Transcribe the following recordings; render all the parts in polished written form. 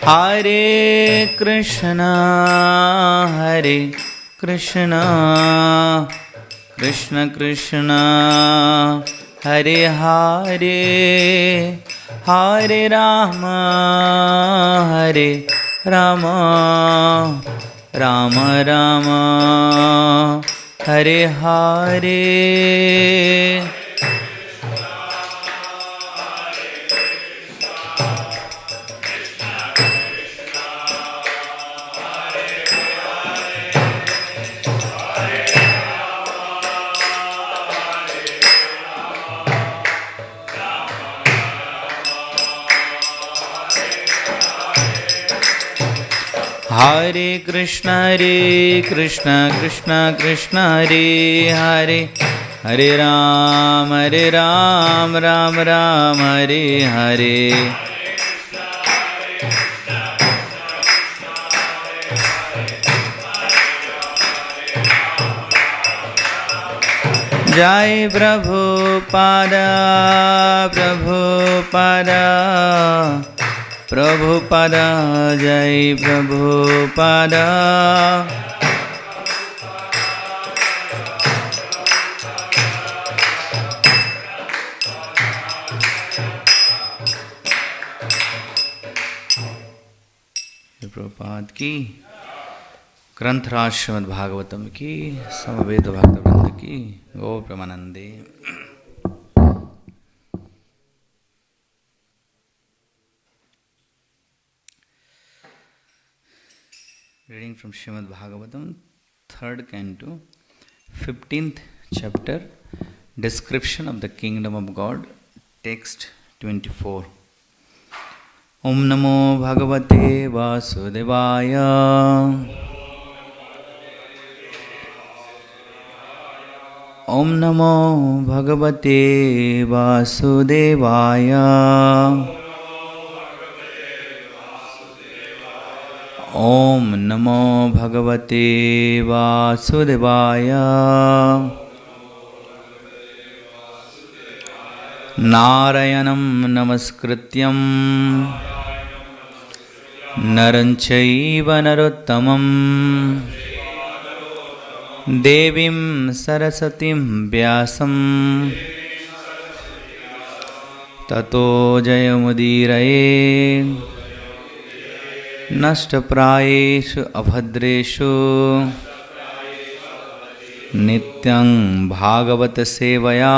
हरे कृष्णा कृष्ण कृष्ण हरे हरे हरे राम राम राम हरे हरे। हरे कृष्ण कृष्ण कृष्ण हरे हरे हरे राम राम राम हरे हरे। जय प्रभुपादा प्रभुपादा जय प्रभुपादा। प्रभुपाद की, ग्रंथराज श्रीमद् भागवतम की, समवेत भक्त वृंद की, गौ प्रेमानंदे। Reading from Srimad Bhagavatam, 3rd canto, 15th chapter, description of the kingdom of God, text 24. Om Namo Bhagavate Vasudevaya. Om Namo Bhagavate Vasudevaya. Om Namo Bhagavate Vasudevaya. Narayanam Namaskrityam Naranchaiva Narottamam Devim Sarasatim Vyasam Tato Jayamudiraye नष्टप्रायेषु अभद्रेषु नित्यं भागवत सेवया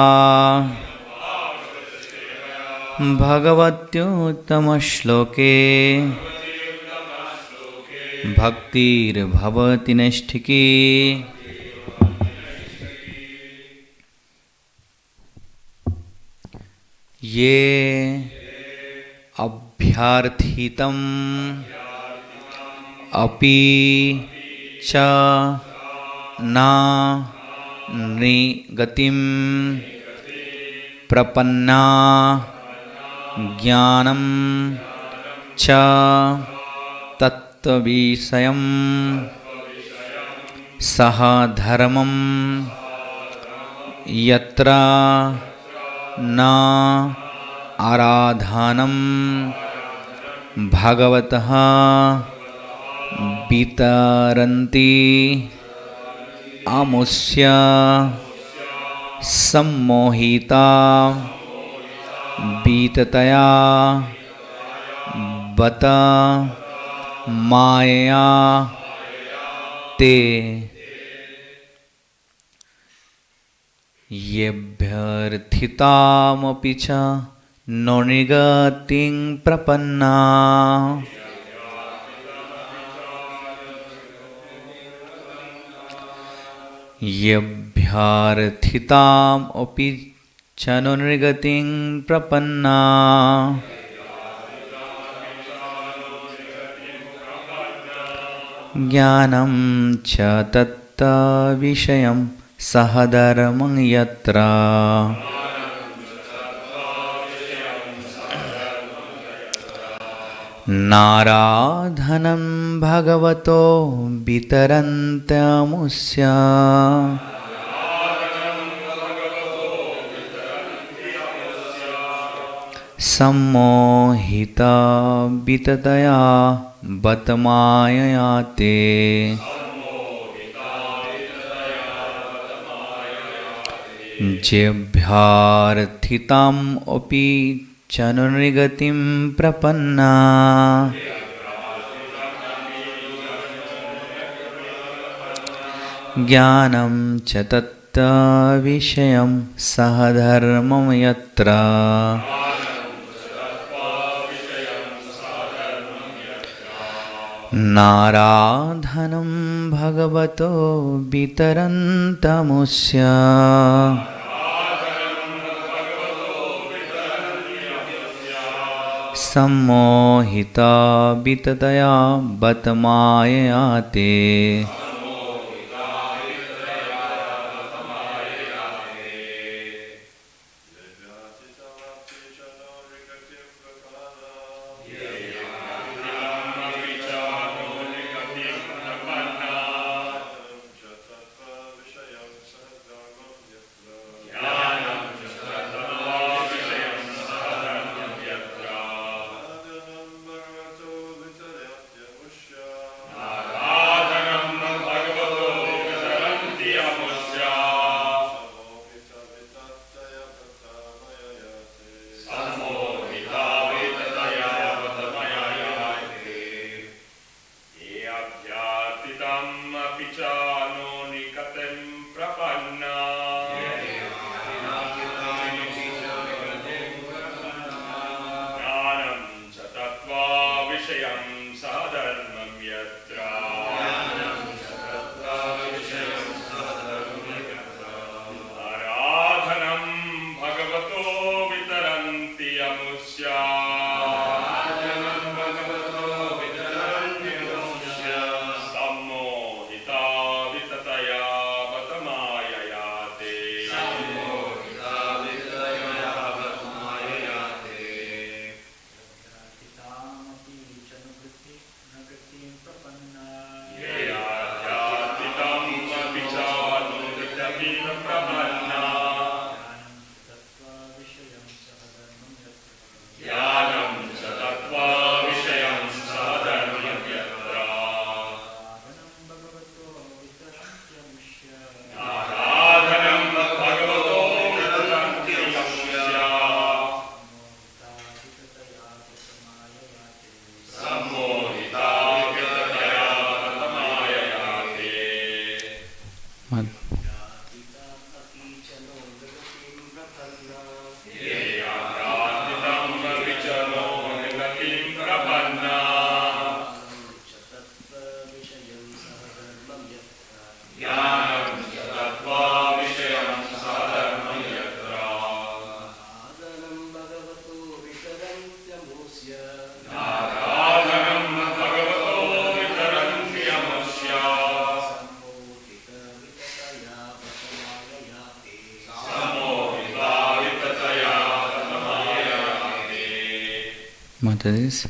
भगवत्युत्तमश्लोके भक्तिर्भवति नैष्ठिकी। ये अभ्यार्थितं अपि च न निगतिं प्रपन्ना ज्ञानं च तत्त्वविषयं सह धर्मं यत्र न आराधनं भगवतः वितरन्ति अमुष्य सम्मोहिता बीततया बत माया ते येभ्यर्थितामपि च नोनिगतिं प्रपन्ना येभ्यर्थिताम् अपि च नोनिगतिं प्रपन्ना ज्ञानं च तत्त्वविषयं सहधर्मं यत्र नाराधनं भगवतो वितरन्त्यमुष्य सम्मोहिता विततया बतमाययाते जेभ्यार्थिताम् अपि चनुर्गतिं प्रपन्ना ज्ञानं च तत्त्वविषयं सहधर्मं यत्र नाराधनं भगवतो वितरन्तमुष्य सम्मोहिता विततया बतमाययाते Mataris.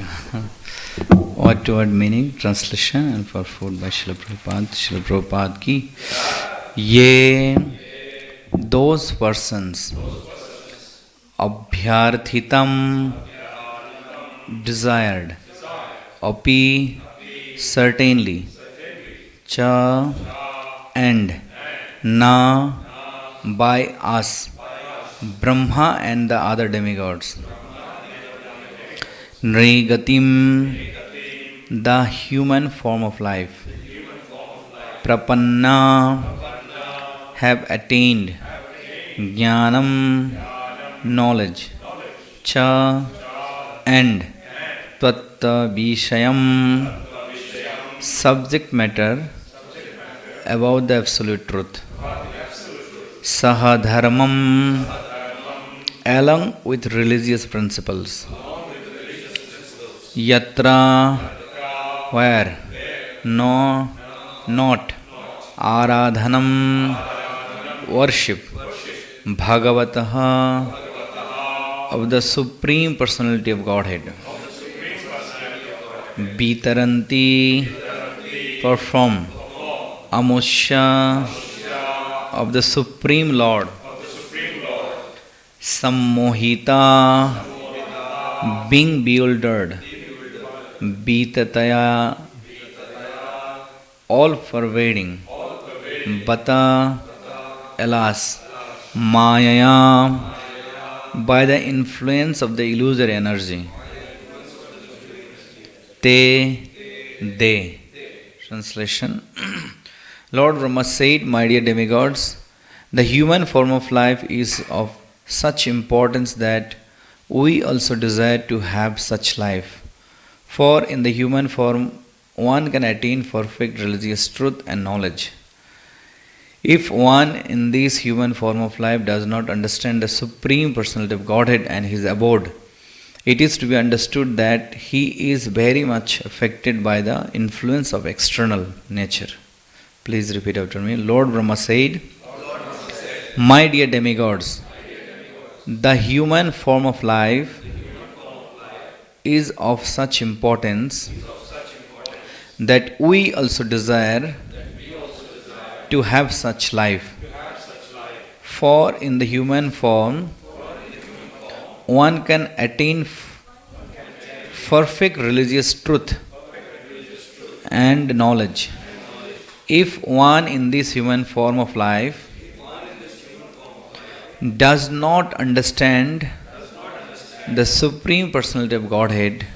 you. Word to word meaning, translation and for food by Srila Prabhupada. Srila Prabhupada ki. Ye those persons abhyarthitam desired api certainly cha and na by us Brahma and the other demigods Nrigatim the human form of life Prapanna have attained Jnanam knowledge Cha and Tvatta Vishayam subject matter about the absolute truth Saha Dharmam along with religious principles Yatra where no not Aradhanam worship Bhagavataha of the Supreme Personality of Godhead Bitaranti perform Amusha of the Supreme Lord Sammohita being bewildered Bitataya all pervading Bata alas Mayaya by the influence of the illusory energy Te they translation Lord Brahma said, my dear demigods, the human form of life is of such importance that we also desire to have such life. For in the human form, one can attain perfect religious truth and knowledge. If one in this human form of life does not understand the Supreme Personality of Godhead and His abode, it is to be understood that he is very much affected by the influence of external nature. Please repeat after me. Lord Brahma said, my dear demigods, the human form of life is of such importance that we also desire to have such life. For in the human form, one can attain perfect religious truth and knowledge. If one in this human form of life does not understand the Supreme Personality of Godhead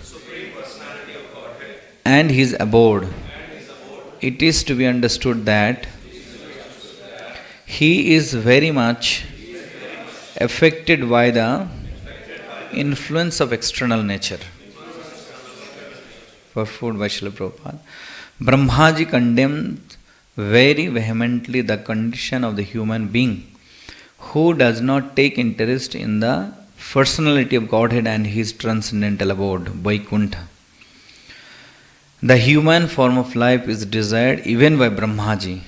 and His abode, it is to be understood that he is very much affected by the influence of external nature. For food by Srila Prabhupada. Brahmaji condemned very vehemently the condition of the human being who does not take interest in the personality of Godhead and His transcendental abode, Vaikuntha. The human form of life is desired even by Brahmaji.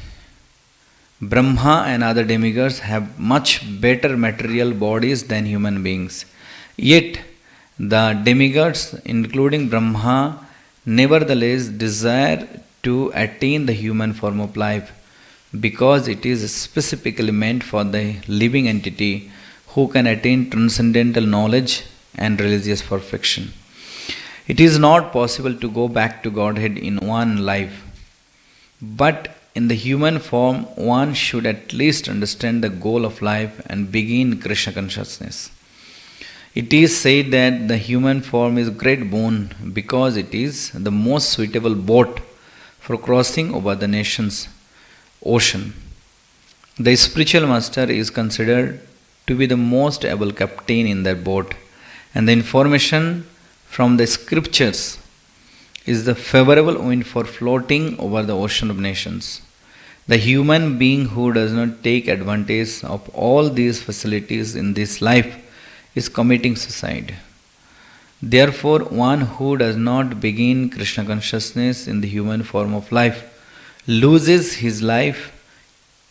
Brahma and other demigods have much better material bodies than human beings. Yet, the demigods, including Brahma, nevertheless desire to attain the human form of life because it is specifically meant for the living entity who can attain transcendental knowledge and religious perfection. It is not possible to go back to Godhead in one life, but in the human form, one should at least understand the goal of life and begin Krishna consciousness. It is said that the human form is great boon because it is the most suitable boat for crossing over the nation's ocean. The spiritual master is considered to be the most able captain in that boat, and the information from the scriptures is the favorable wind for floating over the ocean of nations. The human being who does not take advantage of all these facilities in this life is committing suicide. Therefore, one who does not begin Krishna consciousness in the human form of life loses his life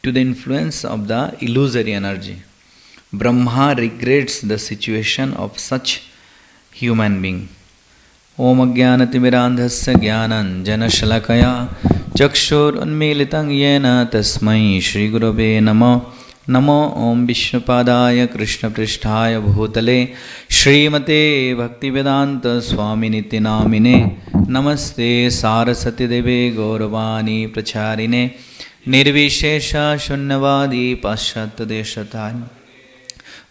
to the influence of the illusory energy. Brahma regrets the situation of such human being. Om Ajnanatimirandhasya Jnananjanashalakaya Chakshurunmilitam Yena Tasmai Shri Gurave Namo Namo Om Vishnupadaya Krishna Pristhaya Bhutale Srimate Bhaktivedanta Swaminiti Namine Namaste Sarasati Deve Gauravani Pracharine Nirvishesha Shunyavadi Paschat Deshatani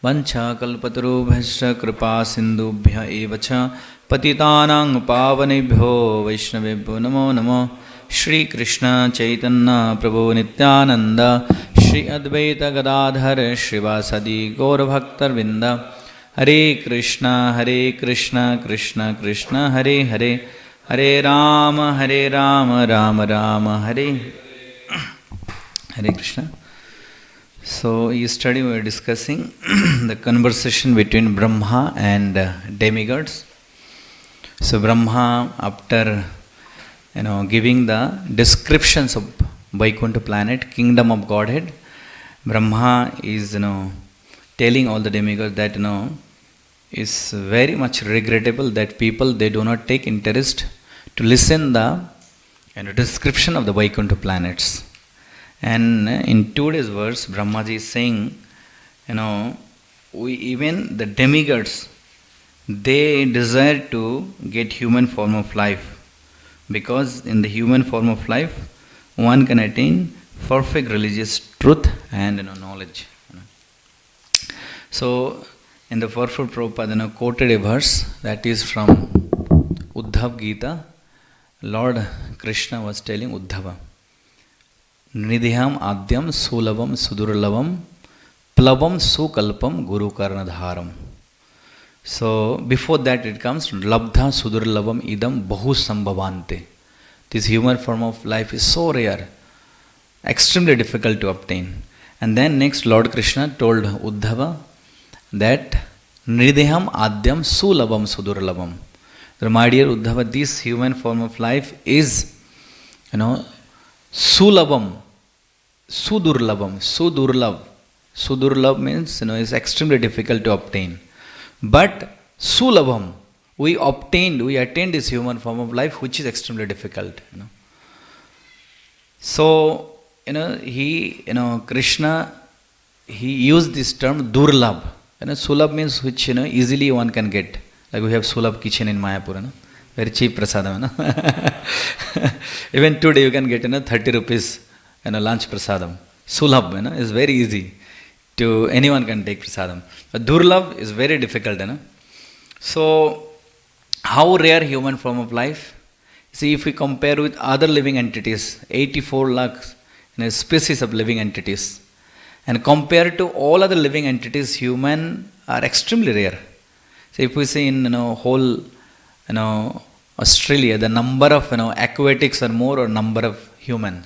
Vancha Kalpatarubhasya Kripa Sindubhya Evacha Patitanang Pavanebhyo Vaishnavebhyo Namo Namo Shri Krishna Chaitanya Prabhu Nityananda Shri Advaita Gadadhar Shrivasadi Gaur Bhaktar Vinda Hare Krishna Krishna Krishna Hare Hare Hare Rama Rama Rama Hare Hare Krishna. So yesterday we were discussing the conversation between Brahma and demigods. So Brahma, after giving the descriptions of Vaikuntha planet, kingdom of Godhead, Brahma is telling all the demigods that it's very much regrettable that people, they do not take interest to listen the description of the Vaikuntha planets. And in today's verse, Brahmaji is saying, even the demigods, they desire to get human form of life, because in the human form of life, one can attain perfect religious truth and knowledge. So, in the Purport Prabhupada quoted a verse that is from Uddhav Gita. Lord Krishna was telling Uddhava, Nidhyam Adyam Sulabam Sudurlavam Plavam Sukalpam Guru Karnadharam. So before that it comes Labdha Sudurlavam Idam Bahu Sambhavante. This human form of life is so rare, extremely difficult to obtain. And then next Lord Krishna told Uddhava that Nidhyam Adyam Sulabam Sudurlavam. So my dear Uddhava, this human form of life is Sulabam, Sudurlabam, Sudurlab. Sudurlab means is extremely difficult to obtain. But Sulabam, we attained this human form of life which is extremely difficult. So Krishna, he used this term Durlab. Sulab means which easily one can get. Like we have Sulab kitchen in Mayapur. Very cheap prasadam. Even today you can get 30 rupees lunch prasadam. Sulab is very easy. To anyone can take prasadam. But Durlab is very difficult. So how rare human form of life? See, if we compare with other living entities, 84 lakhs species of living entities, and compared to all other living entities, human are extremely rare. So if we see in whole Australia, the number of aquatics are more or number of human?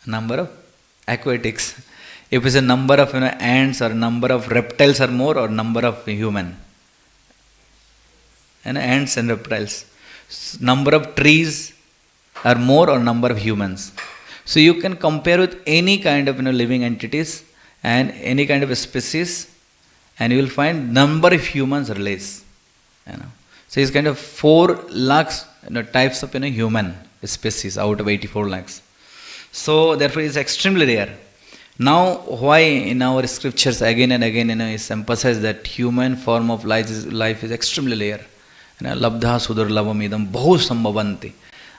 Number of aquatics. If we say number of ants or number of reptiles are more or number of human? Ants and reptiles. Number of trees are more or number of humans? So you can compare with any kind of living entities and any kind of species, and you will find number of humans are less. So it's kind of 4 lakhs types of human species out of 84 lakhs. So therefore it's extremely rare. Now why in our scriptures again and again is emphasized that human form of life is extremely rare. Labdha Sudurlavam Idam Bahu Sambhavanti.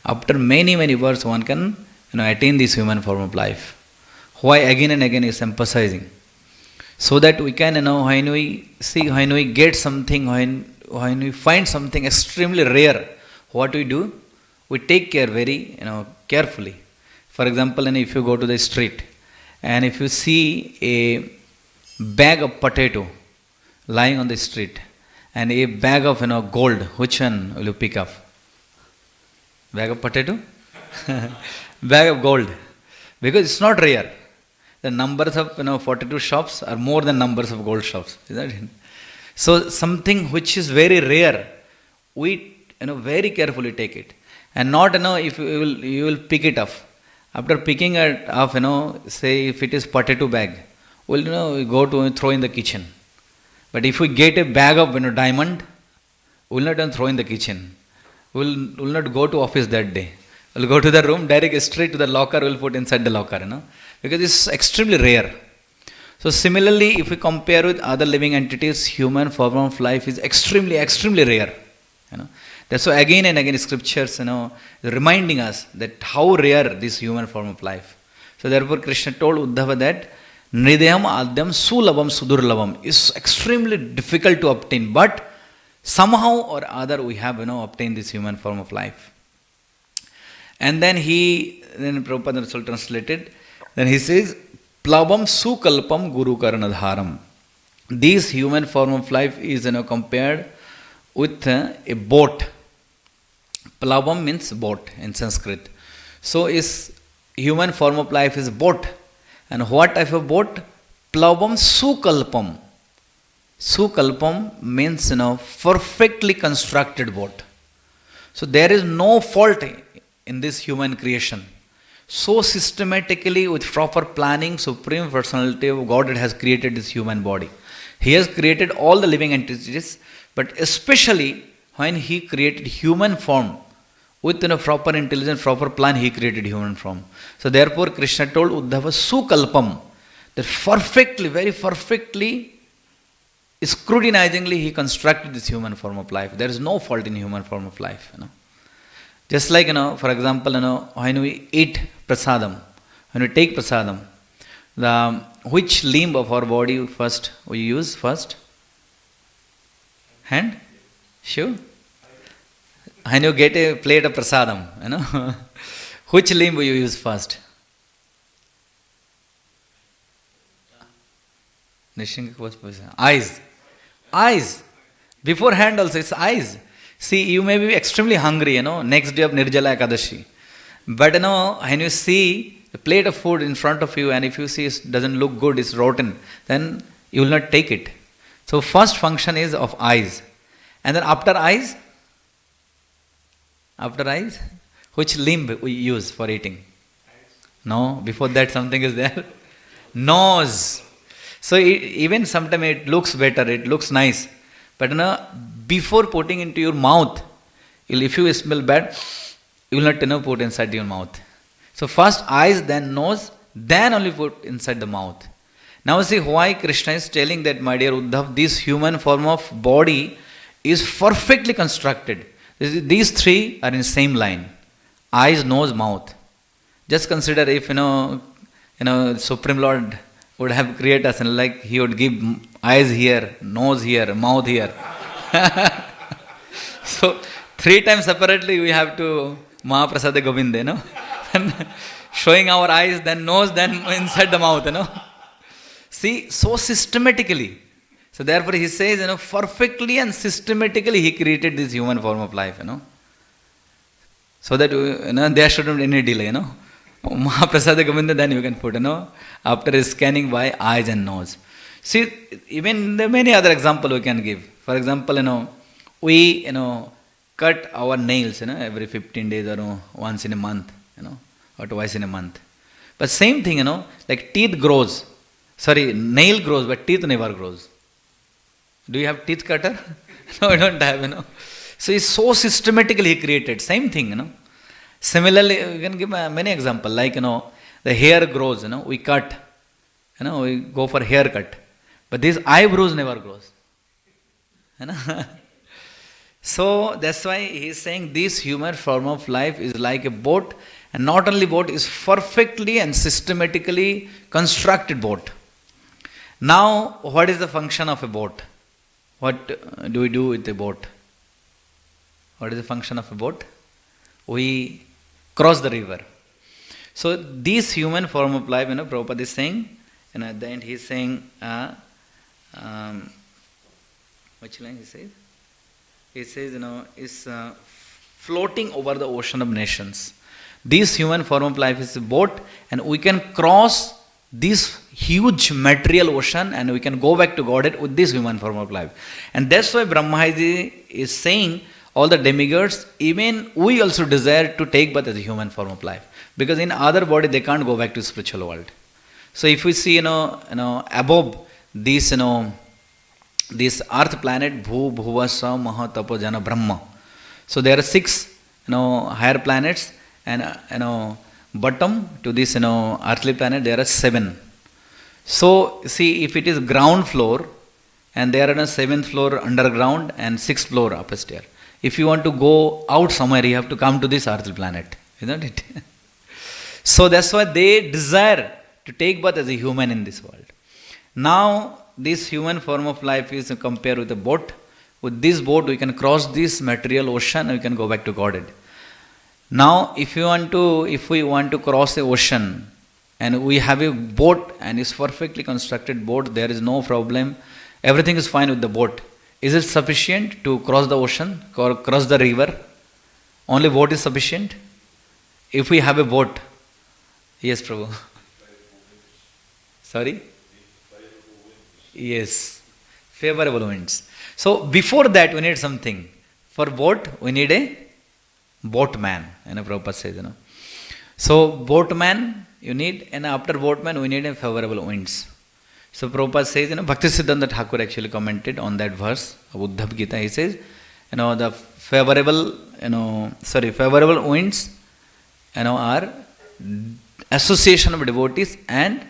After many verses one can attain this human form of life. Why again and again is emphasizing? So that we can when we get something, when we find something extremely rare, what we do? We take care very carefully. For example, if you go to the street and if you see a bag of potato lying on the street and a bag of gold, which one will you pick up? Bag of potato? Bag of gold. Because it's not rare. The numbers of potato shops are more than numbers of gold shops. Is that it? So something which is very rare, we very carefully take it, and not if you will pick it up. After picking it up, say if it is potato bag, we'll go to throw in the kitchen. But if we get a bag of diamond, We will not even throw in the kitchen. We will not go to office that day. We'll go to the room, direct straight to the locker, we'll put inside the locker, because it's extremely rare. So similarly, if we compare with other living entities, human form of life is extremely, extremely rare. That's why again and again scriptures, reminding us that how rare this human form of life. So therefore Krishna told Uddhava that Nridayam Adyam Sulabam Sudurlabam is extremely difficult to obtain, but somehow or other we have obtained this human form of life. And then Prabhupada also translated, then he says, Plabam Sukalpam Guru Karanadharam. This human form of life is compared with a boat. Plabam means boat in Sanskrit. So is human form of life is boat. And what type of boat? Plabam Sukalpam. Sukalpam means perfectly constructed boat. So there is no fault in this human creation. So systematically, with proper planning, Supreme Personality of Godhead has created this human body. He has created all the living entities, but especially when He created human form, with proper intelligence, proper plan, He created human form. So therefore, Krishna told Uddhava Sukalpam, that perfectly, very perfectly, scrutinizingly, He constructed this human form of life. There is no fault in human form of life. Just like, for example, when we eat prasadam, when we take prasadam, which limb of our body first we use first? Hand? Sure? When you get a plate of prasadam, which limb will you use first? Eyes. Eyes. Before hand also, it's eyes. See, you may be extremely hungry, next day of Nirjala Ekadashi. But, when you see a plate of food in front of you and if you see it doesn't look good, it's rotten, then you will not take it. So, first function is of eyes. And then after eyes, which limb we use for eating? No, before that something is there. Nose. So, even sometimes it looks better, it looks nice. But before putting into your mouth, if you smell bad, you will not put inside your mouth. So first eyes, then nose, then only put inside the mouth. Now see why Krishna is telling that, my dear Uddhav, this human form of body is perfectly constructed. These three are in same line. Eyes, nose, mouth. Just consider if Supreme Lord would have created us, and like He would give eyes here, nose here, mouth here. So, 3 times separately we have to Mahaprasada Govinda, showing our eyes, then nose, then inside the mouth, See, so systematically. So therefore He says, perfectly and systematically He created this human form of life, So that, there shouldn't be any delay, Mahaprasada Govinda, then you can put, after scanning by eyes and nose. See, even there are many other examples we can give. For example, we, cut our nails, every 15 days or once in a month, or twice in a month. But same thing, like teeth grows. Nail grows, but teeth never grows. Do you have teeth cutter? No, I don't have, So it's so systematically created. Same thing, Similarly, we can give many examples, like, the hair grows, we cut, we go for haircut. But these eyebrows never grows. So that's why he is saying this human form of life is like a boat, and not only boat, is perfectly and systematically constructed boat. Now, what is the function of a boat? What do we do with a boat? What is the function of a boat? We cross the river. So this human form of life, Prabhupada is saying, and at the end he is saying, which line he says? He says, is floating over the ocean of nations. This human form of life is a boat, and we can cross this huge material ocean and we can go back to Godhead with this human form of life. And that's why Brahmaji is saying, all the demigods, even we also desire to take birth as a human form of life. Because in other body, they can't go back to spiritual world. So if we see, above this, this earth planet, Bhu, Bhuva, Sa, Maha, Tapo, Jana, Brahma. So there are 6, higher planets, and bottom to this, earthly planet, there are 7. So see, if it is ground floor, and there are a 7th floor underground and 6th floor upstairs. If you want to go out somewhere, you have to come to this earthly planet, isn't it? So that's why they desire to take birth as a human in this world. Now, this human form of life is compared with a boat. With this boat, we can cross this material ocean and we can go back to Godhead. Now, if we want to cross the ocean, and we have a boat and it's perfectly constructed boat, there is no problem. Everything is fine with the boat. Is it sufficient to cross the ocean or cross the river? Only boat is sufficient? If we have a boat. Yes, Prabhu. Sorry? Yes. Favorable winds. So before that we need something. For boat we need a boatman. Prabhupada says, So boatman you need, and after boatman we need a favorable winds. So Prabhupada says, Bhaktisiddhanta Thakur actually commented on that verse of Uddhav Gita. He says, the favorable winds, are association of devotees and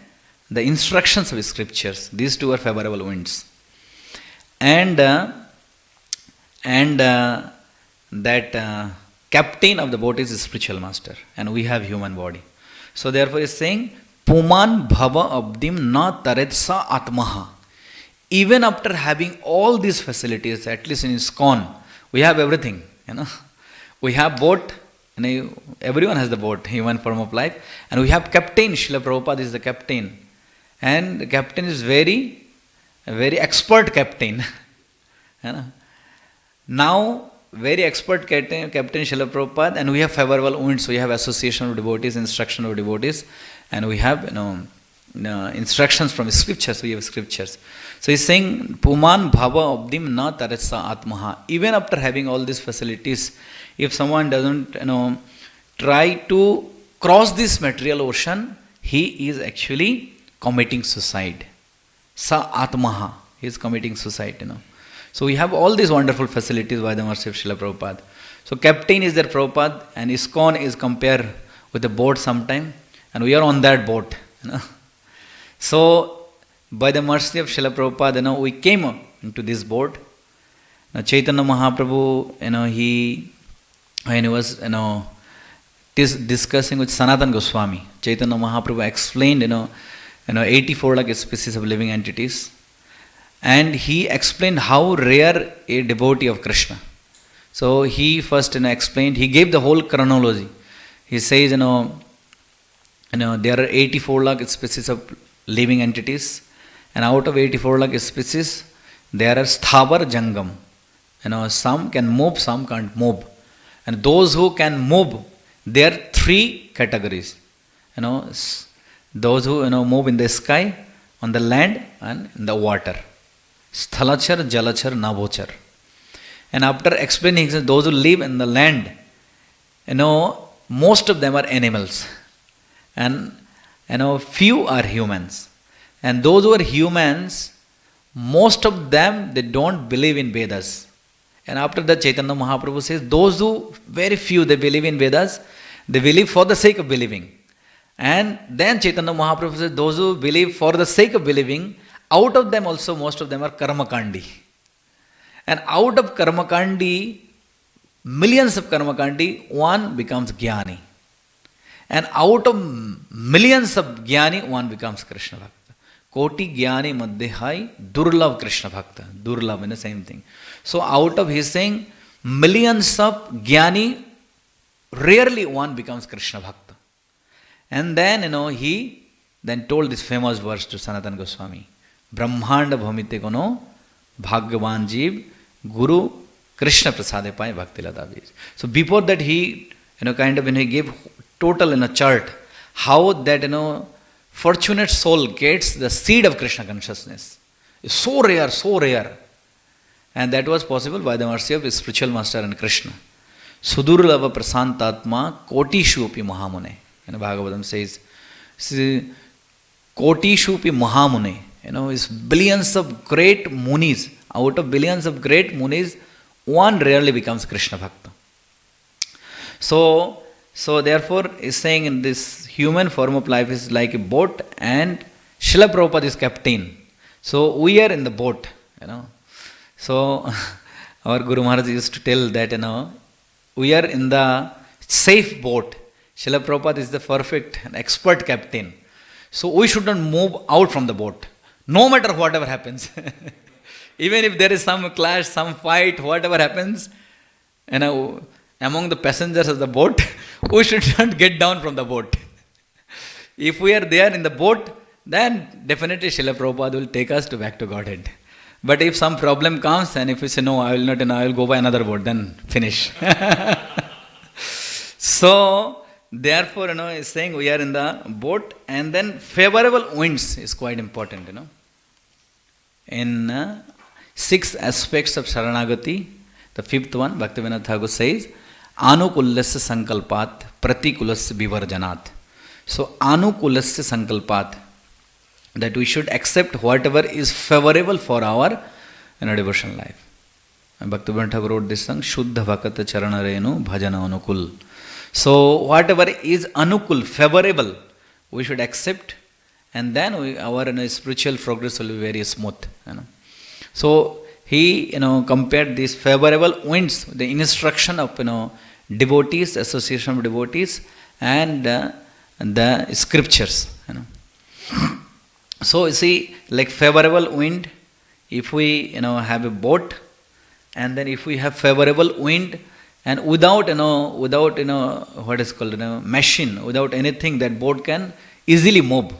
the instructions of scriptures. These two are favorable winds. And that captain of the boat is a spiritual master, and we have human body. So therefore he is saying, Puman bhava abdim na taretsa atmaha. Even after having all these facilities, at least in ISKCON, we have everything. We have boat, everyone has the boat, human form of life, and we have captain. Srila Prabhupada is the captain, and the captain is very expert captain. Now, very expert captain Srila Prabhupada, and we have favorable winds. We have association of devotees, instruction of devotees, and we have instructions from scriptures. We have scriptures. So he's saying, Puman bhava abdim na taretsa atmaha. Even after having all these facilities, if someone doesn't try to cross this material ocean, he is actually committing suicide. Sa atmaha. He is committing suicide. So we have all these wonderful facilities by the mercy of Srila Prabhupada. So captain is there, Prabhupada, and ISKCON is compared with a boat sometime, and we are on that boat. So by the mercy of Srila Prabhupada, we came into this boat. Now Chaitanya Mahaprabhu, when he was discussing with Sanatana Goswami, Chaitanya Mahaprabhu explained 84 lakh species of living entities. And he explained how rare a devotee of Krishna. So he first explained, he gave the whole chronology. He says, there are 84 lakh species of living entities, and out of 84 lakh species, there are sthavar jangam. Some can move, some can't move. And those who can move, there are 3 categories. Those who move in the sky, on the land, and in the water. Sthalachar, Jalachar, Navochar. And after explaining, he says, those who live in the land, most of them are animals. And few are humans. And those who are humans, most of them, they don't believe in Vedas. And after that, Chaitanya Mahaprabhu says, those who, very few, they believe in Vedas, they believe for the sake of believing. And then Chaitanya Mahaprabhu says, those who believe for the sake of believing, out of them also, most of them are karmakandi. And out of karmakandi, millions of karmakandi, one becomes jnani. And out of millions of jnani, one becomes Krishna Bhakta. Koti jnani madhyahai, durlabh Krishna Bhakta. Durlabh, the same thing. So out of, he's saying, millions of jnani, rarely one becomes Krishna Bhakta. And then, he then told this famous verse to Sanatana Goswami. Brahmanda bhamite kono bhagyavan jeev guru Krishna prasade paye bhakti lata beej. So before that he he gave total chart how that fortunate soul gets the seed of Krishna consciousness. It's so rare. And that was possible by the mercy of his spiritual master and Krishna. Sudurlava prasantatma kotishupi mahamune. Bhagavatam says, kotishupi mahamune. Is billions of great munis Out of billions of great munis, one rarely becomes Krishna Bhakta. So therefore, is saying in this human form of life is like a boat, and Srila Prabhupada is captain. So we are in the boat, So our Guru Maharaj used to tell that, we are in the safe boat. Srila Prabhupada is the perfect and expert captain. So we should not move out from the boat, no matter whatever happens. Even if there is some clash, some fight, whatever happens, among the passengers of the boat, we should not get down from the boat. If we are there in the boat, then definitely Srila Prabhupada will take us back to Godhead. But if some problem comes, and if we say, no, I will not, I will go by another boat, then finish. So, therefore, is saying we are in the boat, and then favorable winds is quite important, In 6 aspects of Sharanagati, the 5th one, Bhaktivinoda Thakur says, Anukulasya sankalpat, pratikulasya vivarjanat. So, anukulasya sankalpat, that we should accept whatever is favorable for our devotional life. And Bhaktivinoda Thakur wrote this song, Shuddha Bhakata Charanarenu Bhajana Anukul. So, whatever is anukul, favorable, we should accept, and then our spiritual progress will be very smooth. So, he compared these favorable winds, the instruction of devotees, association of devotees, and the scriptures. So you see, like favorable wind, if we have a boat, and then if we have favorable wind, and without what is called machine, without anything, that boat can easily move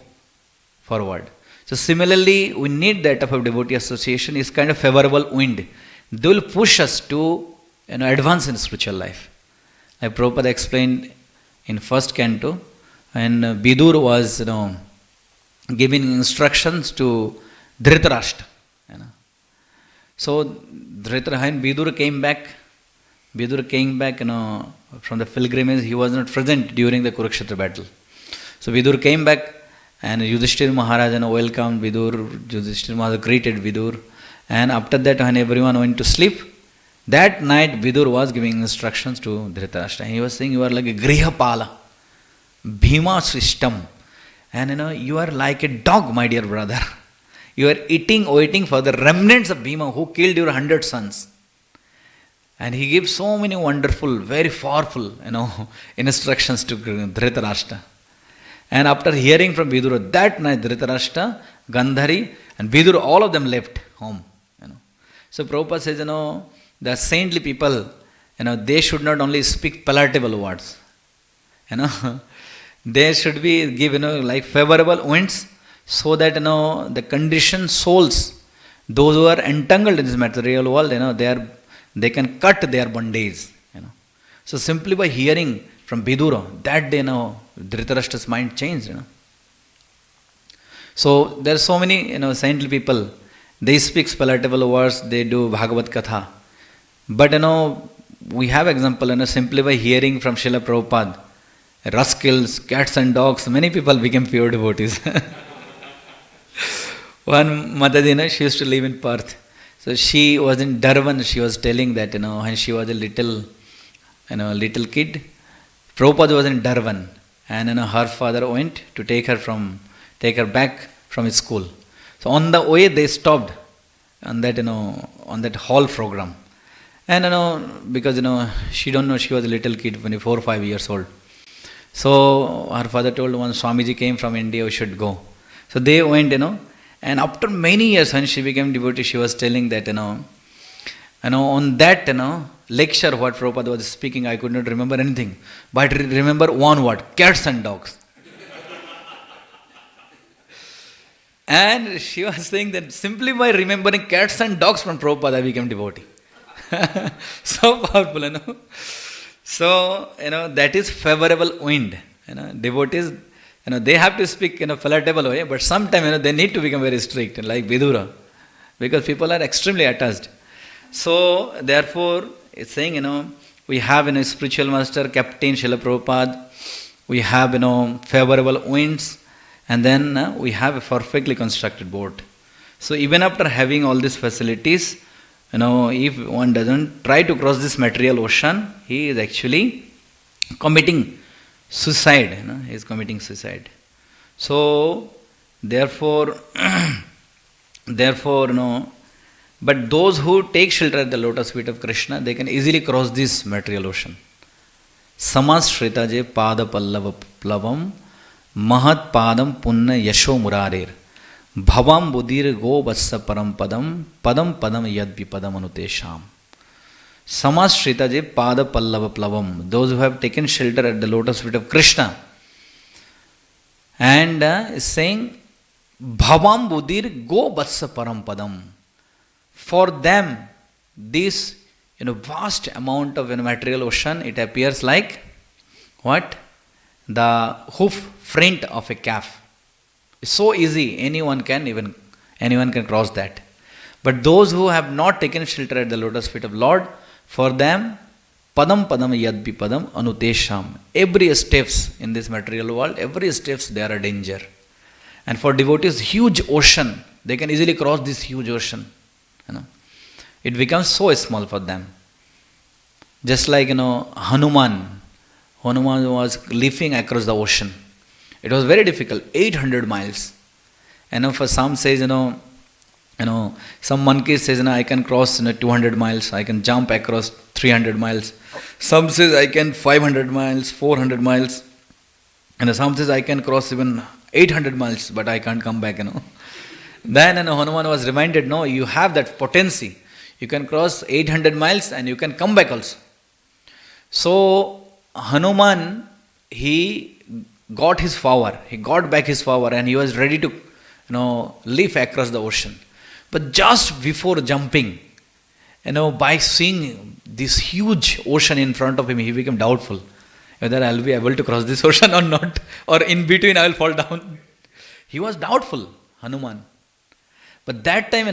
forward. So similarly, we need that type of devotee association is kind of favorable wind. They will push us to advance in spiritual life. Like Prabhupada explained in first canto, and Vidur was giving instructions to Dhritarashtra. So Dhritarashtra and Vidur came back. From the pilgrimage. He was not present during the Kurukshetra battle. So Vidur came back, and Yudhishthira Maharaj welcomed Vidur. Yudhishthira Maharaj greeted Vidur, and after that, when everyone went to sleep, that night Vidur was giving instructions to Dhritarashtra. He was saying, "You are like a Grihapala, Bhima system, and you are like a dog, my dear brother. You are waiting for the remnants of Bhima who killed your 100 sons." And he gives so many wonderful, very powerful, instructions to Dhritarashtra. And after hearing from Vidura, that night Dhritarashtra, Gandhari, and Vidura, all of them left home. So Prabhupada says, the saintly people, they should not only speak palatable words. They should be give, like favorable winds, so that, the conditioned souls, those who are entangled in this material world, they can cut their bondage. So simply by hearing from Vidura, that day, Dhritarashtra's mind changed. So there are so many, saintly people. They speak palatable words. They do Bhagavad Katha. But we have example. Simply by hearing from Srila Prabhupada, rascals, cats and dogs, many people became pure devotees. One Mataji, she used to live in Perth. So she was in Durban. She was telling that when she was a little kid, Prabhupada was in Durban, and her father went to take her back from his school. So on the way they stopped on that hall program, and because she don't know, she was a little kid, 4 or 5 years old. So her father told, when Swamiji came from India, we should go. So they went, and after many years, when she became devotee, she was telling that, on that, lecture what Prabhupada was speaking, I could not remember anything. But remember one word, cats and dogs. And she was saying that simply by remembering cats and dogs from Prabhupada, I became devotee. So powerful, So, that is favorable wind. Devotees, they have to speak in a palatable way, but sometimes, they need to become very strict, like Vidura, because people are extremely attached. So, therefore, it's saying, we have, spiritual master, Captain Srila Prabhupada, we have, favorable winds, and then we have a perfectly constructed boat. So, even after having all these facilities, If one doesn't try to cross this material ocean, he is actually committing suicide. He is committing suicide. So, therefore, but those who take shelter at the lotus feet of Krishna, they can easily cross this material ocean. Samashritaje pada pallava plavam mahat padam punna yasho murarir bhavam budir go vassa param padam padam yad vipadam anutesham. Samashritaje pada pallava plavam, those who have taken shelter at the lotus feet of Krishna, and is saying bhavam budir go vassa param padam. For them, this vast amount of material ocean, it appears like what? The hoof print of a calf. It's so easy, anyone can cross that. But those who have not taken shelter at the lotus feet of Lord, for them, padam yad vipadam anutesham. Every steps in this material world, every steps they are a danger. And for devotees, huge ocean, they can easily cross this huge ocean. It becomes so small for them. Just like Hanuman was leaping across the ocean. It was very difficult, 800 miles. For some says, some monkey says, I can cross 200 miles, I can jump across 300 miles. Some says I can 500 miles, 400 miles. And some says I can cross even 800 miles, but I can't come back. Then Hanuman was reminded, no, you have that potency. You can cross 800 miles and you can come back also. So Hanuman, he got his power. He got back his power and he was ready to leap across the ocean. But just before jumping, by seeing this huge ocean in front of him, he became doubtful whether I'll be able to cross this ocean or not, or in between I will fall down. He was doubtful, Hanuman. But that time,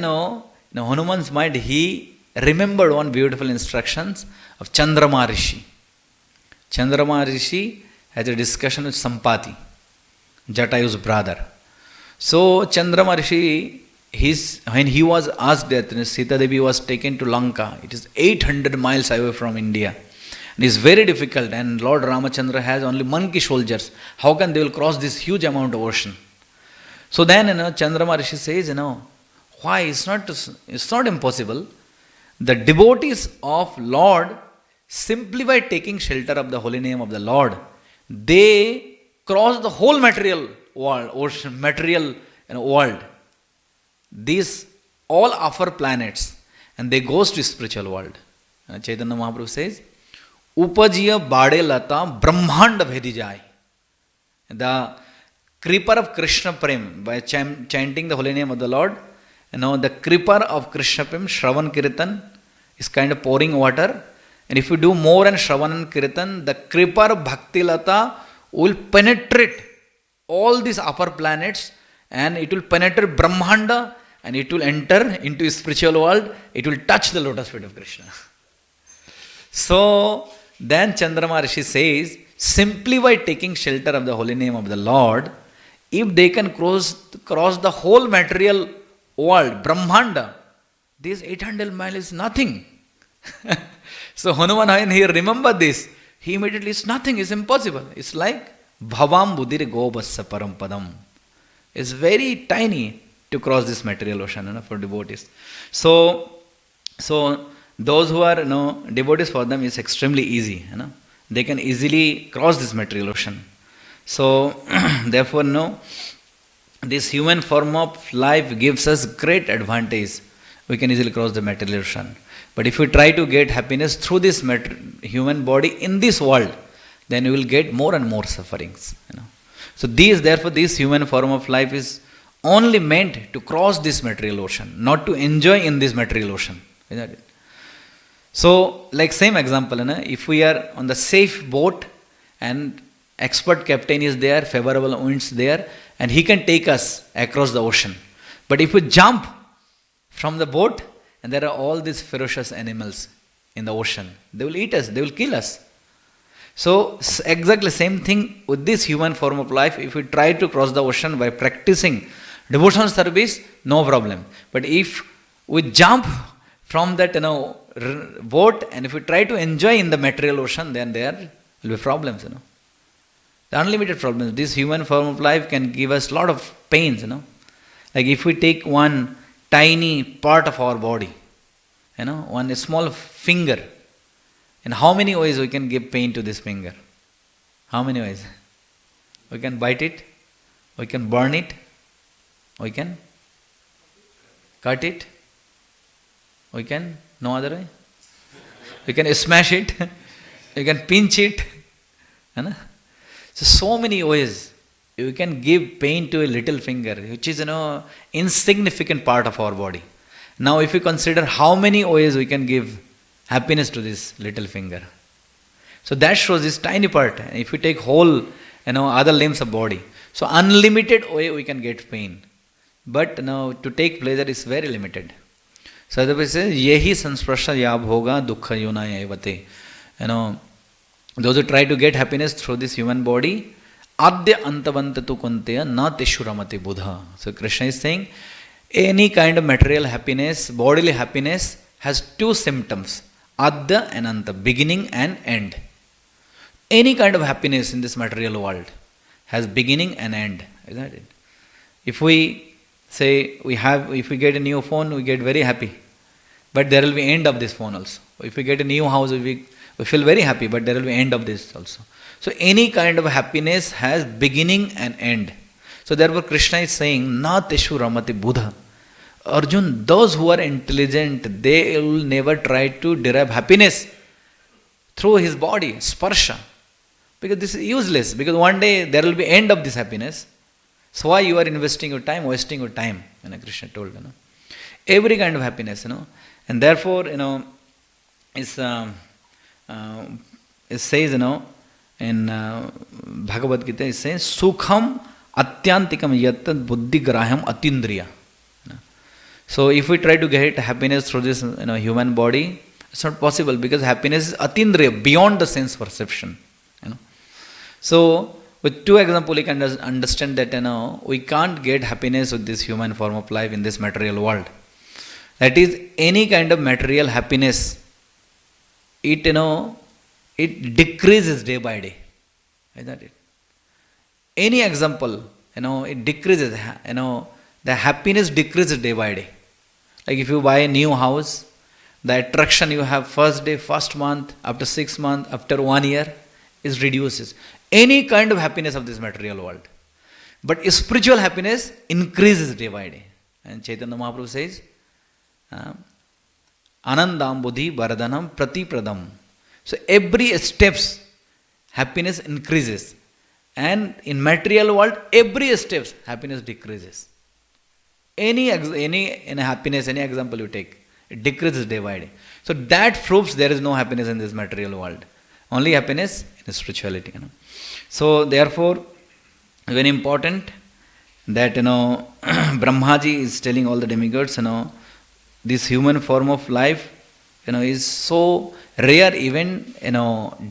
Hanuman's mind, he remembered one beautiful instructions of Chandrama Rishi. Chandrama Rishi has a discussion with Sampati, Jatayu's brother. So Chandrama Rishi, when he was asked that Sita Devi was taken to Lanka, it is 800 miles away from India. And it's very difficult, and Lord Ramachandra has only monkey soldiers. How can they will cross this huge amount of ocean? So then, Chandrama Rishi says, why? It's not impossible. The devotees of Lord, simply by taking shelter of the holy name of the Lord, they cross the whole material world, ocean, material world. These all upper planets, and they goes to spiritual world. Chaitanya Mahaprabhu says, Upajiya Bade Lata Brahmanda Bhedi Jai. The creeper of Krishna Prem, by chanting the holy name of the Lord, the creeper of Krishna Prem, Shravan Kirtan, is kind of pouring water. And if you do more and Shravan and Kirtan, the creeper of Bhakti Lata will penetrate all these upper planets, and it will penetrate Brahmanda, and it will enter into spiritual world. It will touch the lotus feet of Krishna. So then Chandrama Rishi says, simply by taking shelter of the holy name of the Lord, if they can cross the whole material world, Brahmanda, this 800 miles is nothing. So Hanuman, when he remembered this, he immediately, it's nothing, it's impossible. It's like Bhavam Budir Gobassa Param Padam. It's very tiny to cross this material ocean for devotees. So those who are devotees, for them is extremely easy. They can easily cross this material ocean. So therefore, this human form of life gives us great advantage. We can easily cross the material ocean. But if we try to get happiness through this human body in this world, then we will get more and more sufferings. So therefore, this human form of life is only meant to cross this material ocean, not to enjoy in this material ocean. Isn't it? So, like same example, if we are on the safe boat and expert captain is there, favorable winds there, and he can take us across the ocean. But if we jump from the boat, and there are all these ferocious animals in the ocean, they will eat us, they will kill us. So exactly same thing with this human form of life. If we try to cross the ocean by practicing devotional service, no problem. But if we jump from that, boat, and if you try to enjoy in the material ocean, then there will be problems, The unlimited problems. This human form of life can give us a lot of pains, Like if we take one tiny part of our body, one small finger, in how many ways we can give pain to this finger? How many ways? We can bite it, we can burn it, we can cut it, we can, no other way. We can smash it, we can pinch it. So many ways you can give pain to a little finger, which is insignificant part of our body. Now if you consider how many ways we can give happiness to this little finger. So that shows this tiny part. If we take whole, other limbs of body. So unlimited way we can get pain. But to take pleasure is very limited. So the says, Yehi sansprasha yabhoga dukkha yuna evate. Those who try to get happiness through this human body, adya antavanta tu kunteya na teshuramati buddha. So Krishna is saying, any kind of material happiness, bodily happiness has two symptoms. Adya and anta, beginning and end. Any kind of happiness in this material world has beginning and end. Is that it? If we say if we get a new phone, we get very happy. But there will be end of this phone also. If we get a new house, we feel very happy, but there will be end of this also. So any kind of happiness has beginning and end. So therefore Krishna is saying, Na teshu ramati buddha. Arjun, those who are intelligent, they will never try to derive happiness through his body, sparsha. Because this is useless, because one day there will be end of this happiness. So why you are investing your time, wasting your time? Krishna told, every kind of happiness, and therefore, it says, in Bhagavad Gita, it says, Sukham atyantikam yattad buddhi graham atindriya. So if we try to get happiness through this human body, it's not possible, because happiness is atindriya, beyond the sense perception. So with two examples, you can understand that we can't get happiness with this human form of life in this material world. That is, any kind of material happiness, it decreases day by day. Is that it? Any example, it decreases. The happiness decreases day by day. Like if you buy a new house, the attraction you have first day, first month, after 6 months, after 1 year, is reduces. Any kind of happiness of this material world. But spiritual happiness increases day by day. And Chaitanya Mahaprabhu says, Anandam buddhi vardhanam pratipradam. So every steps, happiness increases. And in material world, every steps, happiness decreases. Any happiness, any example you take, it decreases day by day. So that proves there is no happiness in this material world. Only happiness in spirituality. So therefore, very important that Brahmaji is telling all the demigods, this human form of life, is so rare, even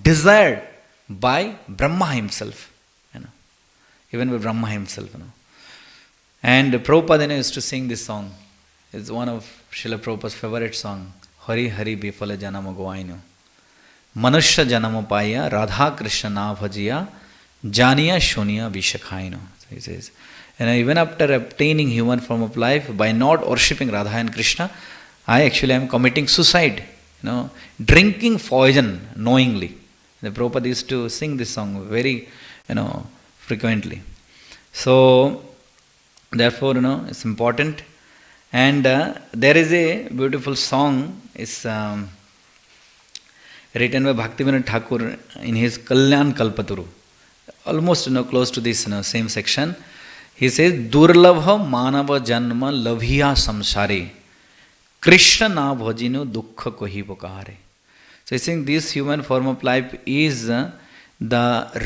desired by Brahma himself. Even by Brahma himself. And Prabhupada used to sing this song. It's one of Srila Prabhupada's favorite song. Hari Hari Bifala Janama Goainu. Manushya Janama Paya Radha Krishna Na Bhajiya Janiya Shuniya Vishakhainu. So he says, even after obtaining human form of life, by not worshipping Radha and Krishna, I actually am committing suicide. Drinking poison knowingly. The Prabhupada used to sing this song very, frequently. So, therefore, it's important. And there is a beautiful song, it's written by Bhaktivinoda Thakur in his Kalyan Kalpaturu. Almost close to this same section. He says, Durlabha manava janma lavhiya samsare Krishna na bhajinu dukkha kohi pokare. So he's saying this human form of life is the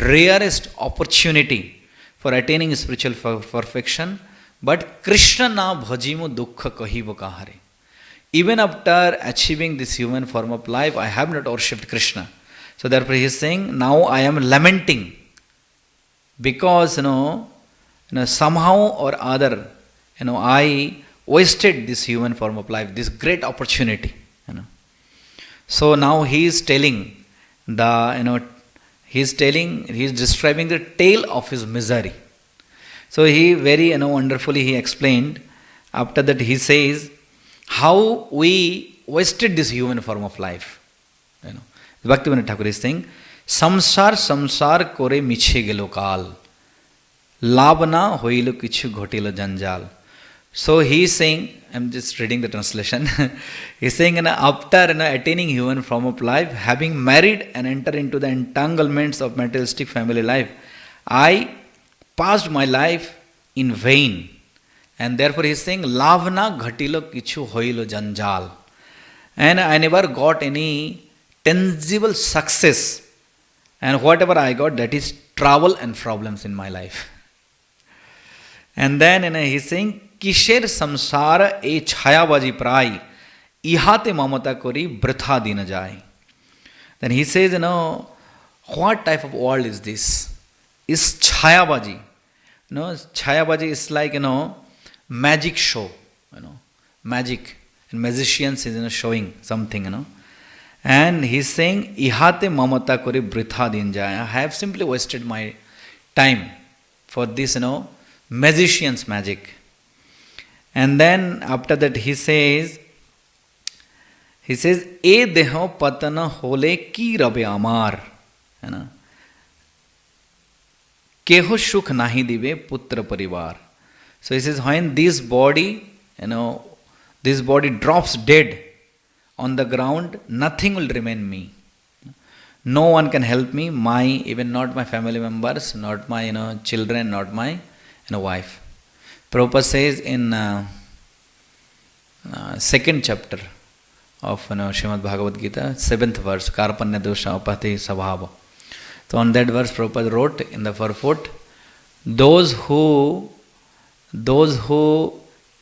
rarest opportunity for attaining spiritual perfection. But Krishna na bhajimu dukkha kahi bakahare. Even after achieving this human form of life, I have not worshipped Krishna. So therefore he is saying, now I am lamenting. Because, somehow or other, I wasted this human form of life, this great opportunity. So now he is telling he is describing the tale of his misery. So he very wonderfully he explained. After that he says how we wasted this human form of life. Bhaktivinoda Thakur is saying, samsar kore miche gelo kal, labna hoilo kichu ghotilo janjal. So he is saying, I'm just reading the translation. He is saying, after attaining human form of life, having married and entered into the entanglements of materialistic family life, I passed my life in vain. And therefore he is saying, lavna ghatilo kichu hoilo janjal. And I never got any tangible success. And whatever I got, that is trouble and problems in my life. And then he is saying, किशेर संसार ए छायाबाजी प्राय इहाते ममता करी वृथा दिन जाए. Then he says, what type of world is this? Is छायाबाजी. छायाबाजी is like, magic show. Magic. And magicians is showing something, And he is saying, ihate mamata kori vritha din jaya. I have simply wasted my time for this, magician's magic. And then after that he says, e deho patana hole ki rabe amar. Keho shukh nahi dive putra parivar. So he says, when this body, this body drops dead on the ground, nothing will remain me. No one can help me, even not my family members, not my children, not my wife. Prabhupada says in second chapter of Srimad Bhagavad Gita, 7th verse, Karpanya dosha apati sabhava. So on that verse Prabhupada wrote in the purport, those who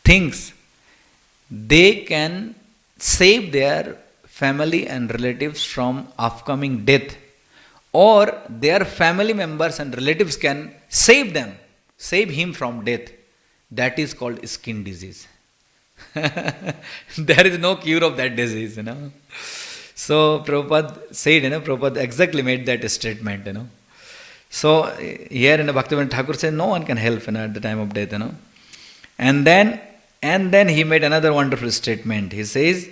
thinks they can save their family and relatives from upcoming death, or their family members and relatives can save him from death, that is called skin disease. There is no cure of that disease, So Prabhupada said, Prabhupada exactly made that statement, So here Bhaktivinoda Thakur said, no one can help at the time of death, And then he made another wonderful statement. He says,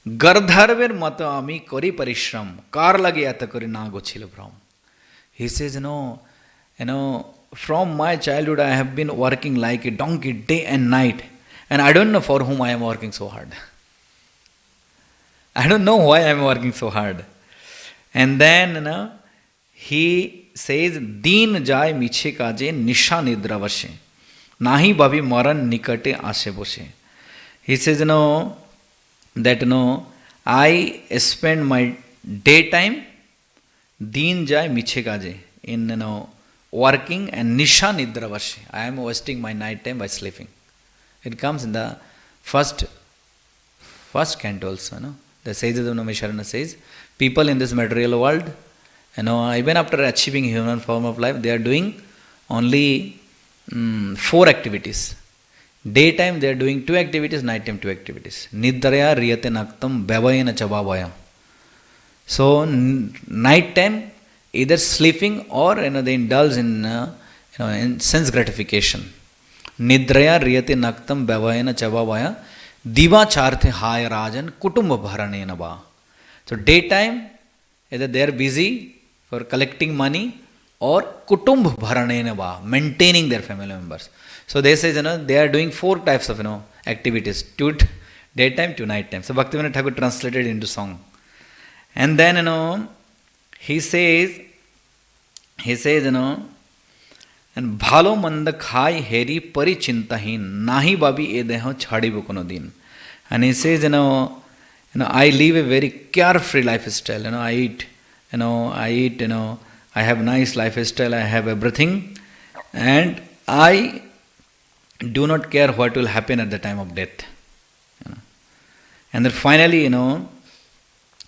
Gardharver mata ami kori parishram, kar lage ata kori na gochil bram. He says, from my childhood I have been working like a donkey day and night, and I don't know for whom I am working so hard. I don't know why I am working so hard. And then he says, Deen jai miche kaje nisha nidra vashe, nahi bhavi maran nikate ashe boshe. He says, that I spend my daytime, deen jai miche kaje, in working, and nisha nidra vashe, I am wasting my night time by sleeping. It comes in the first canto also. The sages of Namisharana says, people in this material world, even after achieving human form of life, they are doing only 4 activities. Daytime they are doing 2 activities, nighttime 2 activities. Nidraya riyate naktam vyavayena chabhavaya. So nighttime either sleeping or they indulge in sense gratification. Nidraya riyate naktam vyavayena chabhavaya diva charthe haya rajan kutumba bharanena ba. So daytime either they are busy for collecting money or kutumb bharanena ba, maintaining their family members. So they say they are doing 4 types of activities, to daytime to night time. So Bhaktivinoda Thakur translated into song. And then he says and bhalo manda khai heri pari chintahin nahi babi e deho chhadi bukono din. And he says I live a very carefree lifestyle. I eat, I have nice lifestyle, I have everything, and I do not care what will happen at the time of death. And then finally,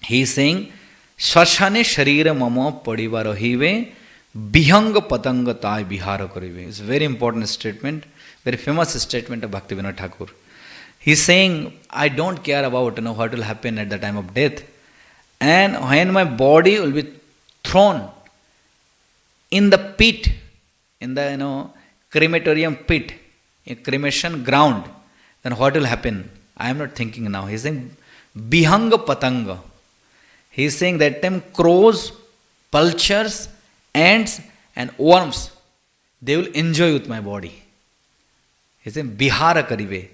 he is saying, Shashane sharira mama padiva rahive bihanga patanga tai bihara karive. It's a very important statement, very famous statement of Bhaktivinoda Thakur. He's saying, I don't care about what will happen at the time of death. And when my body will be thrown in the pit, in the crematorium pit, a cremation ground, then what will happen? I am not thinking now. He's saying Bihanga Patanga. He's saying that time crows, vultures, ants, and worms, they will enjoy with my body. He's saying Bihara Karibe.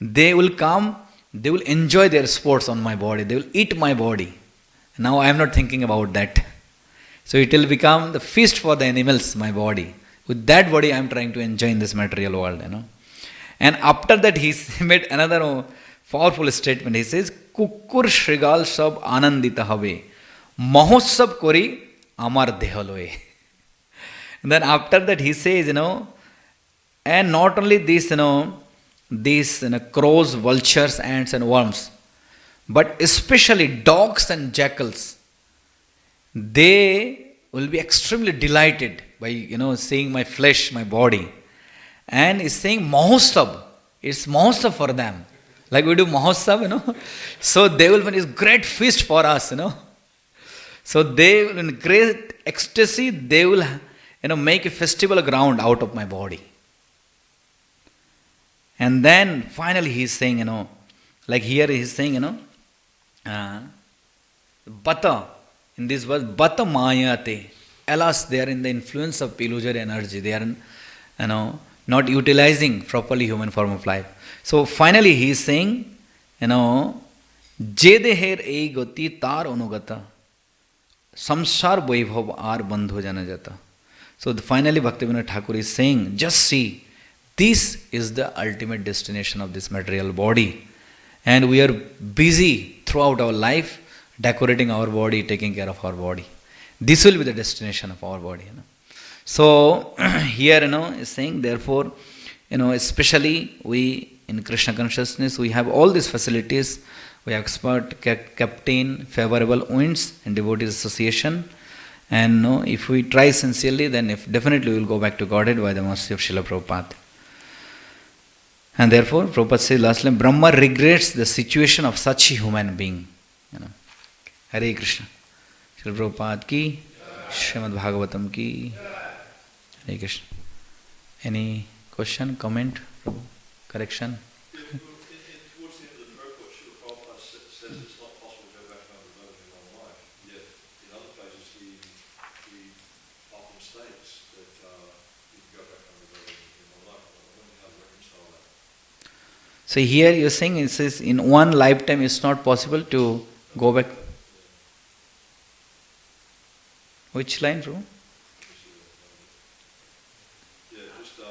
They will come, they will enjoy their sports on my body, they will eat my body. Now I am not thinking about that. So it will become the feast for the animals, my body. With that body I am trying to enjoy in this material world, And after that he made another powerful statement. He says, Kukur Shrigal Sab Anandita Habe, Mahosab Kori Amar Dehaloe. And then after that he says, and not only this, these crows, vultures, ants and worms, but especially dogs and jackals, they will be extremely delighted by seeing my flesh, my body. And he's saying Mahosab, it's Mahosab for them. Like we do Mahosab, So they will be this great feast for us, So they will, in great ecstasy, they will make a festival ground out of my body. And then finally he is saying, like here he is saying, Bata, in this verse, Bata Mayate. Alas, they are in the influence of illusory energy. They are, not utilizing properly human form of life. So finally he is saying, Jedeher ei gati tar anugata. Samsar vaibhav ar bandhu janajata. So finally Bhaktivinoda Thakur is saying, just see, this is the ultimate destination of this material body. And we are busy throughout our life decorating our body, taking care of our body. This will be the destination of our body. So here is saying, therefore, especially we in Krishna consciousness, we have all these facilities. We have expert, captain, favorable winds and devotees association. And if we try sincerely, then definitely we will go back to Godhead by the mercy of Srila Prabhupada. And therefore, Prabhupada says lastly, Brahma regrets the situation of such a human being. Hare Krishna. Srila Prabhupada ki, Srimad Bhagavatam ki. Hare Krishna. Any question, comment, Prabhu? Correction? Towards the end of the purport, Srila Prabhupada says it's not possible to go back to underdevelopment in one life. Yet, in other places, he often states that you can go back to underdevelopment in one life. I wonder how to reconcile that. So here you're saying it says in one lifetime it's not possible to go back. Which line, Prabhu? Yeah, just it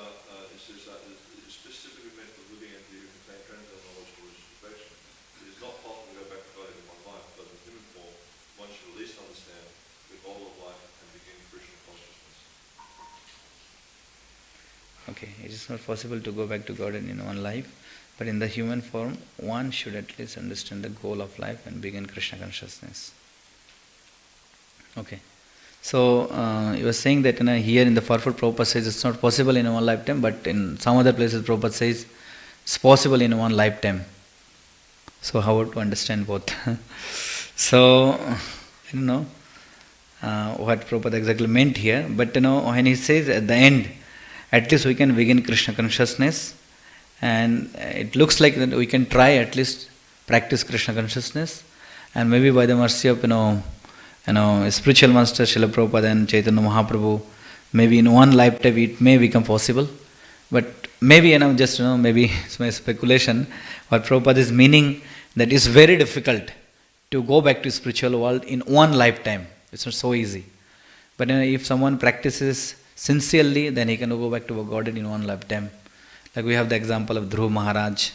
says that it's specifically meant for living and you contain transcendental knowledge for perfection. It is not possible to go back to God in one life, but in human form, one should at least understand the goal of life and begin Krishna consciousness. Okay, it is not possible to go back to God in one life, but in the human form, one should at least understand the goal of life and begin Krishna consciousness. Okay. So, you were saying that here in the Purport, Prabhupada says it's not possible in one lifetime, but in some other places, Prabhupada says it's possible in one lifetime. So, how to understand both? So, I don't know what Prabhupada exactly meant here, but when he says at the end, at least we can begin Krishna consciousness, and it looks like that we can try at least practice Krishna consciousness, and maybe by the mercy of spiritual master Srila Prabhupada and Chaitanya Mahaprabhu, maybe in one lifetime it may become possible. But maybe, just maybe it's my speculation, what Prabhupada is meaning that it's very difficult to go back to spiritual world in one lifetime. It's not so easy. But if someone practices sincerely, then he can go back to Godhead in one lifetime. Like we have the example of Dhruv Maharaj,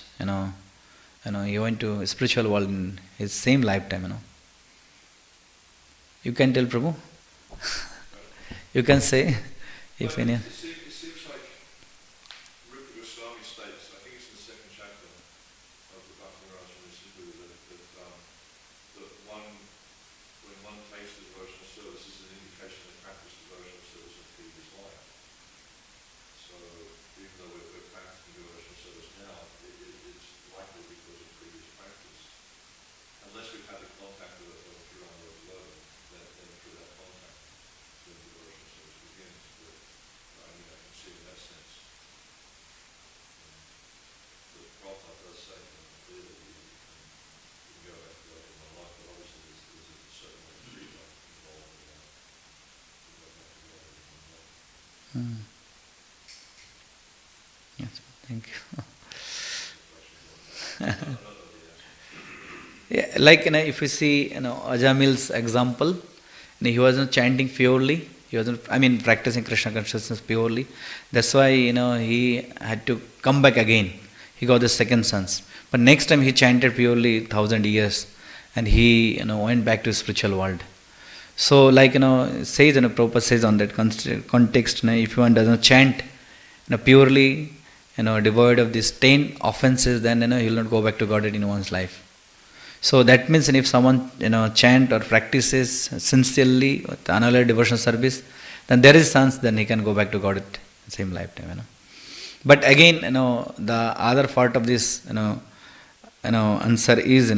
he went to spiritual world in his same lifetime, You can tell, Prabhu. You can say, if any. It seems like Rupa Goswami states, I think it's in the second chapter of the Bhakti Rasananda Prabhu, that when one takes the devotional service, is an indication of practice devotional service in previous life. So even though we're practicing devotional service now, it's likely to be Hmm. Yes, thank you. Yeah, like if you see Ajamil's example, he wasn't chanting purely. He wasn't, I mean, practicing Krishna consciousness purely. That's why he had to come back again. He got the second chance. But next time he chanted purely 1,000 years, and he went back to the spiritual world. So like says Prabhupada says on that context, if one doesn't chant purely devoid of these 10 offenses, then he will not go back to Godhead in one's life. So that means if someone chant or practices sincerely with another devotional service, then there is chance then he can go back to God at the same lifetime. But again, the other part of this answer is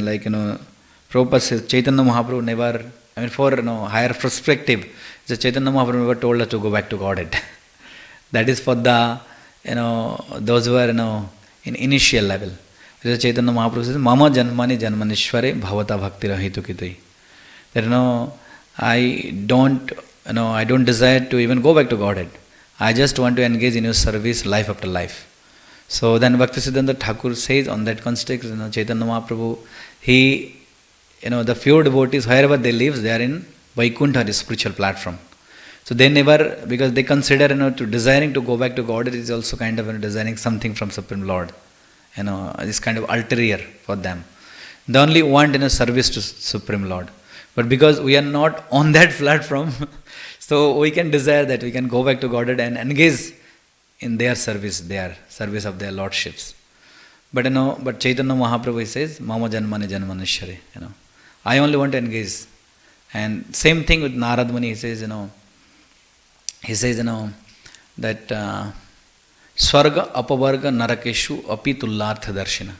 Prabhupada says Chaitanya Mahaprabhu never, I mean, for higher perspective, the Chaitanya Mahaprabhu never told us to go back to Godhead. That is for the those who are in initial level. Chaitanya Mahaprabhu says, Mama Janmani Janmanishware Bhavata Bhakti Rahitu Kitai. That I don't desire to even go back to Godhead. I just want to engage in your service life after life. So then Bhaktisiddhanta Thakur says on that context, Chaitanya Mahaprabhu, he, the few devotees, wherever they live, they are in Vaikuntha, the spiritual platform. So they never, because they consider, to desiring to go back to Godhead is also kind of desiring something from Supreme Lord. This kind of ulterior for them. They only want service to Supreme Lord. But because we are not on that platform, so we can desire that we can go back to Godhead and engage in their service of their lordships. But but Chaitanya Mahaprabhu, he says, Mama Janmani Janmanishware. I only want to engage. And same thing with Narad Muni, he says, that Swarga Apavarga Narakeshu Api Tullartha Darshina.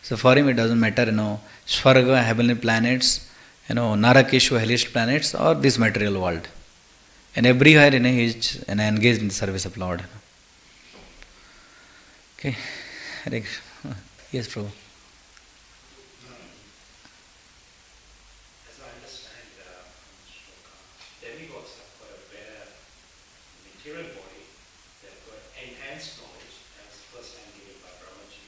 So for him it doesn't matter, Swarga, heavenly planets, Narakeshu, hellish planets, or this material world. And everywhere he is engaged in the service of Lord. Okay. Yes, Prabhu. As I understand, demigods have got a better material body, they've got enhanced knowledge, as first time given by Brahmaji,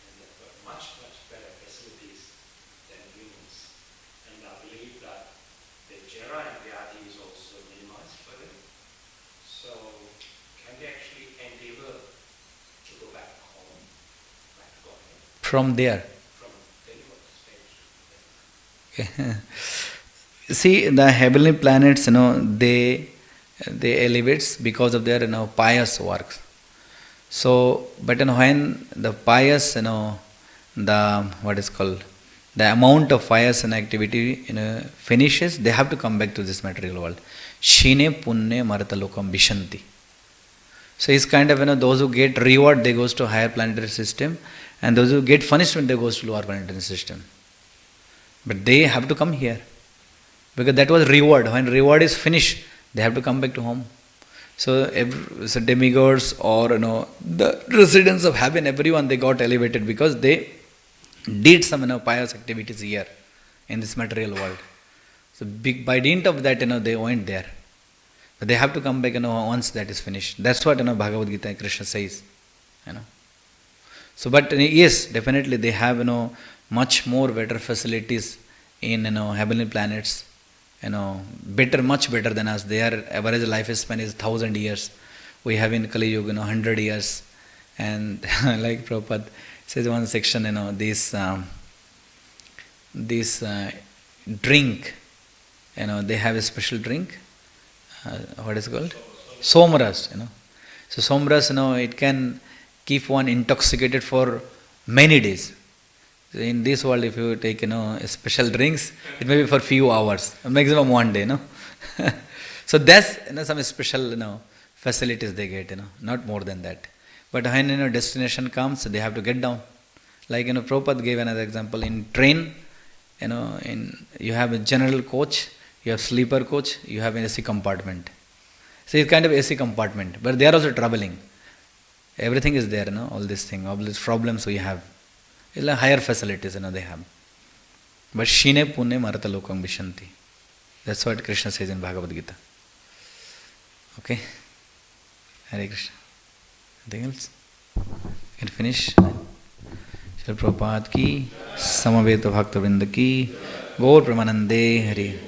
and they've got much, much better facilities than humans. And I believe that the Jera and Vyadi is also minimized for them. So, can they actually endeavor to go back home, back to Godhead? From there. From demigod stage. See, the heavenly planets, they elevates because of their pious works. So, but when the pious, the what is called, the amount of pious and activity finishes, they have to come back to this material world. Shine punne maratalokam vishanti. So it's kind of those who get reward, they goes to higher planetary system, and those who get punishment, they goes to lower planetary system. But they have to come here. Because that was reward. When reward is finished, they have to come back to home. So, so demigods or the residents of heaven, everyone, they got elevated because they did some pious activities here in this material world. So by dint of that, they went there. But they have to come back, once that is finished. That's what Bhagavad Gita Krishna says. So, but yes, definitely they have much more better facilities in heavenly planets. Better, much better than us. Their average lifespan is 1,000 years. We have in Kali Yuga, 100 years. And like Prabhupada says one section, this drink, they have a special drink. What is it called? Somras, So somras, it can keep one intoxicated for many days. So in this world, if you take, special drinks, it may be for few hours, maximum one day, So that's, some special, facilities they get, not more than that. But when, destination comes, they have to get down. Like, Prabhupada gave another example. In train, you have a general coach, you have sleeper coach, you have an AC compartment. So it's kind of AC compartment, but they are also traveling. Everything is there, all this thing, all these problems we have. It's like higher facilities, they have. But Shine Punne Marata Lokam Vishanti. That's what Krishna says in Bhagavad Gita. Okay? Hare Krishna. Anything else? Can finish? Shri Prabhupada ki, Samaveta Bhakta Vrinda ki, Gaur Pramanande Hare.